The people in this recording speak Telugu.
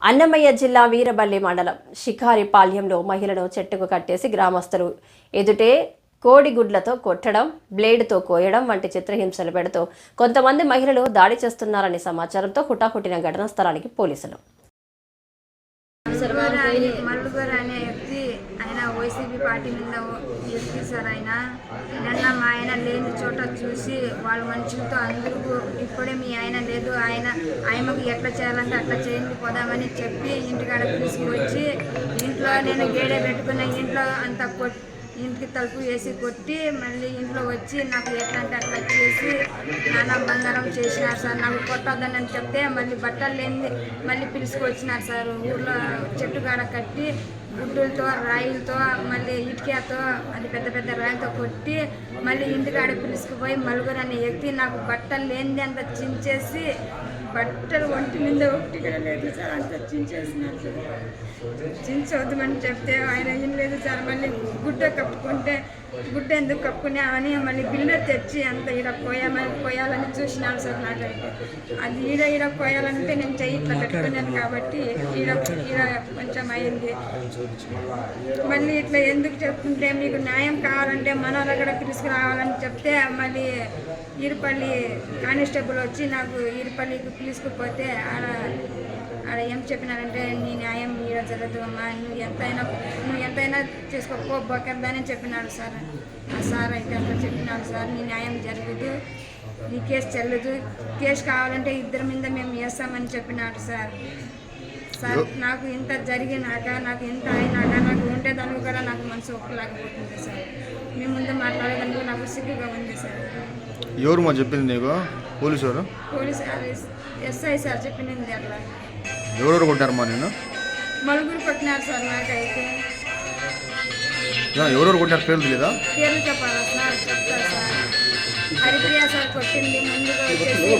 అన్నమయ్య జిల్లా వీరబల్లి మండలం షికారిపాళ్యంలో మహిళను చెట్టుకు కట్టేసి గ్రామస్తులు ఎదుటే కోడిగుడ్లతో కొట్టడం, బ్లేడ్తో కోయడం వంటి చిత్రహింసలు పెడుతూ కొంతమంది మహిళలు దాడి చేస్తున్నారని సమాచారంతో హుటాహుటిన ఘటనా స్థలానికి పోలీసులు. మల్లుగారు అనే వ్యక్తి ఆయన వైసీపీ పార్టీ మీద వ్యక్తి సార్. ఆయన నిన్న మా ఆయన లేని చోట చూసి వాళ్ళ మనుషులతో అందరూ ఇప్పుడే మీ ఆయన లేదు, ఆయనకు ఎట్లా చేయాలంటే అట్లా చేయండి పోదామని చెప్పి ఇంటికాడ తీసుకువచ్చి ఇంట్లో నేను గేడే పెట్టుకున్న ఇంట్లో అంతా ఇంటికి తలుపు వేసి కొట్టి మళ్ళీ ఇంట్లో వచ్చి నాకు ఎట్లా అంటే అట్లా చేసి నానా బంగారం చేసినారు సార్. నాకు కొట్టొద్దని చెప్తే మళ్ళీ బట్టలు లేని మళ్ళీ పిలుచుకొచ్చినారు సార్. ఊళ్ళో చెట్టుకాడ కట్టి గుడ్డులతో రాయిలతో మళ్ళీ ఇటుకతో అది పెద్ద పెద్ద రాయిలతో కొట్టి మళ్ళీ ఇంటికాడ పిలుచుకుపోయి మలుగురు అనే వ్యక్తి నాకు బట్టలు లేనిది అంత చించేసి బట్టలు ఒంటి మీద ఒకటి కూడా లేదు సార్, అంత చించేసినారు సార్. చించవద్దామని చెప్తే ఆయన ఏం లేదు సార్. మళ్ళీ గుడ్డ కప్పుకుంటే గుడ్డ ఎందుకు కప్పుకునే అని మళ్ళీ బిల్లు తెచ్చి అంత ఈడ పోయాలని చూసినాను సార్. నాకైతే అది ఈడ పోయాలంటే నేను చెయ్యి ఇట్లా పెట్టుకున్నాను కాబట్టి ఈడ కొంచెం అయింది. మళ్ళీ ఇట్లా ఎందుకు చెప్తుంటే మీకు న్యాయం కావాలంటే మన దగ్గర తీసుకురావాలని చెప్తే మళ్ళీ ఈరుపల్లి కానిస్టేబుల్ వచ్చి నాకు ఈరుపల్లికి తీసుకుపోతే ఆడ ఏం చెప్పినారంటే నీ న్యాయం ఈడ జరగదు అమ్మా, నువ్వు ఎంతైనా చేసుకోపో బొక్కర్దని చెప్పినాడు సార్. ఆ సార్ అయితే అట్లా చెప్పినాడు సార్, నీ న్యాయం జరగదు, నీ కేసు చెల్లదు, కేసు కావాలంటే ఇద్దరి మీద మేము వేస్తామని చెప్పినాడు సార్. సార్ నాకు ఇంత జరిగినాక నాకు ఇంత అయినాక నాకు ఉండేదానికి కూడా నాకు మనసు ఒక్కలేకపోతుంది సార్. మీ ముందు మాట్లాడేదానికి నాకు సిగ్గుగా ఉంది సార్. ఎవరు మా చెప్పింది నీకు? పోలీసు ఎస్ఐ సార్ చెప్పింది. అట్లా ఎవరెవరు కొట్టారమ్మా? నేను మలుగురు కొట్టినారు సార్. నాకైతే ఎవరెవరు కొట్టారు పేర్లు లేదా? పేర్లు చెప్పాలా సార్? చెప్తారు సార్. హరిప్రియ సార్ కొట్టింది ముందుగా వచ్చేసి